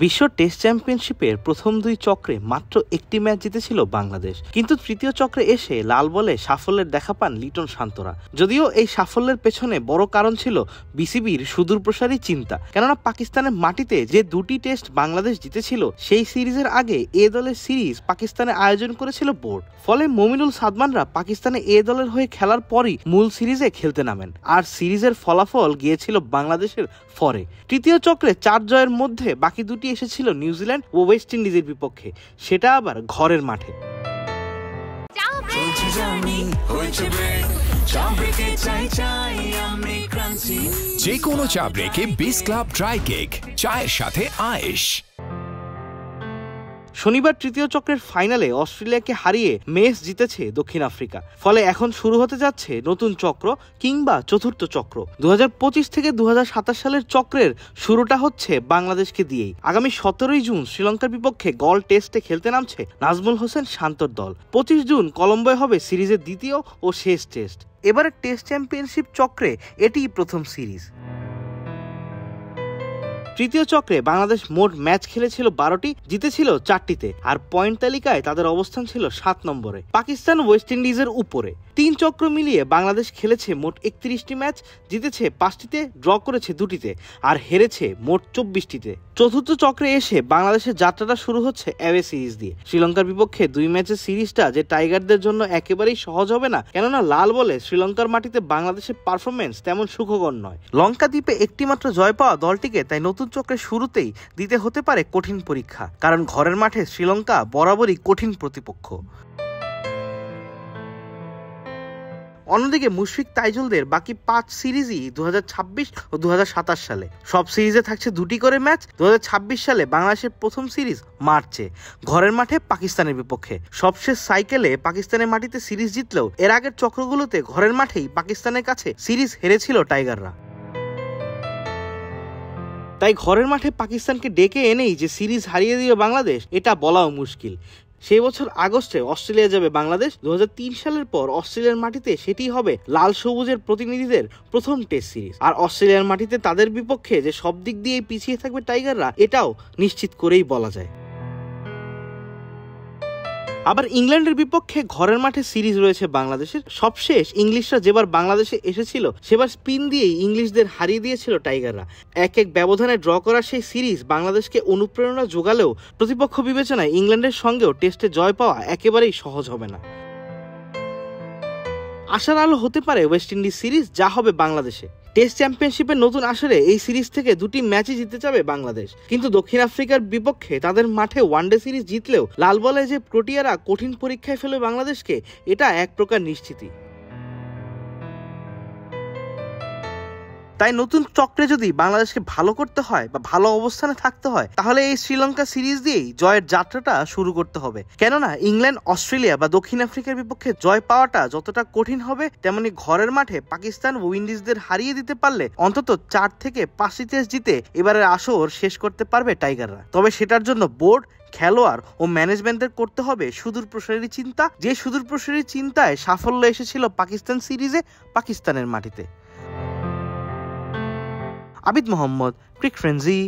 বিশ্ব টেস্ট চ্যাম্পিয়নশিপের প্রথম দুই চক্রে মাত্র একটি ম্যাচ জিতেছিল বাংলাদেশ, কিন্তু তৃতীয় চক্রে এসে লাল বলে সাফল্যের দেখা পান লিটন শান্তরা। যদিও এই সাফল্যের পেছনে বড় কারণ ছিল বিসিবির সুদূরপ্রসারী চিন্তা, কেননা পাকিস্তানের মাটিতে যে দুটি টেস্ট বাংলাদেশ জিতেছিল সেই সিরিজের আগে এ দলের সিরিজ পাকিস্তানে আয়োজন করেছিল বোর্ড। ফলে মমিনুল সাদমানরা পাকিস্তানে এ দলের হয়ে খেলার পরই মূল সিরিজে খেলতে নামেন, আর সিরিজের ফলাফল গিয়েছিল বাংলাদেশের ফরে। তৃতীয় চক্রে 4 জয়ের মধ্যে বাকি দুটি এসেছিল নিউজিল্যান্ড ও ওয়েস্ট ইন্ডিজের বিপক্ষে, সেটা আবার ঘরের মাঠে। যে কোনো চা ব্রেকে বিস ক্লাব ড্রাই কেক, চায়ের সাথে আয়েশ। শনিবার তৃতীয় চক্রের ফাইনালে অস্ট্রেলিয়াকে হারিয়ে ম্যাচ জিতেছে দক্ষিণ আফ্রিকা। ফলে এখন শুরু হতে যাচ্ছে নতুন চক্র কিংবা চতুর্থ চক্র। 2025 থেকে 2027 সালের চক্রের শুরুটা হচ্ছে বাংলাদেশকে দিয়েই। আগামী 17 জুন শ্রীলঙ্কার বিপক্ষে গল টেস্টে খেলতে নামছে নাজমুল হোসেন শান্তর দল। 25 জুন কলম্বোয় হবে সিরিজের দ্বিতীয় ও শেষ টেস্ট। এবারে টেস্ট চ্যাম্পিয়নশিপ চক্রে এটিই প্রথম সিরিজ। তৃতীয় চক্রে বাংলাদেশ মোট ম্যাচ খেলেছিল 12টি, জিতেছিল 4টিতে, আর পয়েন্ট তালিকায় তাদের অবস্থান ছিল 7 নম্বরে, পাকিস্তান ওয়েস্ট ইন্ডিজের উপরে। 3 চক্র মিলিয়ে বাংলাদেশ খেলেছে মোট 31টি ম্যাচ, জিতেছে 5টিতে, ড্র করেছে 2টিতে, আর হেরেছে মোট 24টিতে। চতুর্থ চক্রে এসে বাংলাদেশের যাত্রাটা শুরু হচ্ছে অ্যাওয়ে সিরিজ দিয়ে। শ্রীলঙ্কার বিপক্ষে 2 ম্যাচের সিরিজটা যে টাইগারদের জন্য একেবারেই সহজ হবে না, কেননা লাল বলে শ্রীলঙ্কার মাটিতে বাংলাদেশের পারফরমেন্স তেমন সুখকর নয়। লঙ্কা দ্বীপে একটিমাত্র জয় পাওয়া দলটিকে তাই নতুন চক্রের শুরুতেই দিতে হতে পারে কঠিন পরীক্ষা, কারণ ঘরের মাঠে শ্রীলঙ্কা বরাবরই কঠিন প্রতিপক্ষ। অন্যদিকে মুশফিক তাইজুলদের বাকি 5 সিরিজই 2026 ও 2027 সালে। সব সিরিজে থাকছে 2টি করে ম্যাচ। 2026 সালে বাংলাদেশের প্রথম সিরিজ মার্চে ঘরের মাঠে পাকিস্তানের বিপক্ষে। সবশেষ সাইকেলে পাকিস্তানের মাটিতে সিরিজ জিতলেও এর আগের চক্রগুলোতে ঘরের মাঠেই পাকিস্তানের কাছে সিরিজ হেরেছিল টাইগাররা। তাই ঘরের মাঠে পাকিস্তানকে ডেকে এনেই যে সিরিজ হারিয়ে দিবে বাংলাদেশ, এটা বলাও মুশকিল। সেই বছর আগস্টে অস্ট্রেলিয়া যাবে বাংলাদেশ। 2003 সালের পর অস্ট্রেলিয়ার মাটিতে সেটি হবে লাল সবুজের প্রতিনিধিদের প্রথম টেস্ট সিরিজ, আর অস্ট্রেলিয়ার মাটিতে তাদের বিপক্ষে যে সব দিক দিয়েই পিছিয়ে থাকবে টাইগাররা, এটাও নিশ্চিত করেই বলা যায়। আবার ইংল্যান্ডের বিপক্ষে ঘরের মাঠে সিরিজ রয়েছে বাংলাদেশের। সবশেষ ইংলিশরা যেবার বাংলাদেশে এসেছিল সেবার স্পিন দিয়েই ইংলিশদের হারিয়ে দিয়েছিল টাইগাররা। 1-1 ব্যবধানে ড্র করা সেই সিরিজ বাংলাদেশকে অনুপ্রেরণা যোগালেও প্রতিপক্ষ বিবেচনায় ইংল্যান্ডের সঙ্গেও টেস্টে জয় পাওয়া একেবারেই সহজ হবে না। আশার আলো হতে পারে ওয়েস্ট ইন্ডিজ সিরিজ, যা হবে বাংলাদেশে। টেস্ট চ্যাম্পিয়নশিপের নতুন আসরে এই সিরিজ থেকে 2টি ম্যাচই জিতে যাবে বাংলাদেশ, কিন্তু দক্ষিণ আফ্রিকার বিপক্ষে তাদের মাঠে ওয়ানডে সিরিজ জিতলেও লাল বলে যে প্রোটিয়ারা কঠিন পরীক্ষায় ফেলে বাংলাদেশকে, এটা এক প্রকার নিশ্চিতই। তাই নতুন চক্রে যদি বাংলাদেশকে ভালো করতে হয় বা ভালো অবস্থানে থাকতে হয়, তাহলে এই শ্রীলঙ্কা সিরিজ দিয়েই জয়ের যাত্রাটা শুরু করতে হবে। কেননা ইংল্যান্ড, অস্ট্রেলিয়া বা দক্ষিণ আফ্রিকার বিপক্ষে জয় পাওয়াটা যতটা কঠিন হবে, তেমনি ঘরের মাঠে পাকিস্তান ও উইন্ডিজদের হারিয়ে দিতে পারলে অন্তত 4 থেকে 5টি টেস্ট জিতে এবারের আসর শেষ করতে পারবে টাইগাররা। তবে সেটার জন্য বোর্ড, খেলোয়াড় ও ম্যানেজমেন্টের করতে হবে সুদূরপ্রসারী চিন্তা, যে সুদূরপ্রসারী চিন্তায় সাফল্য এসেছিল পাকিস্তান সিরিজে পাকিস্তানের মাটিতে। আবিদ মোহাম্মদ, ক্রিক ফ্রেন্জি।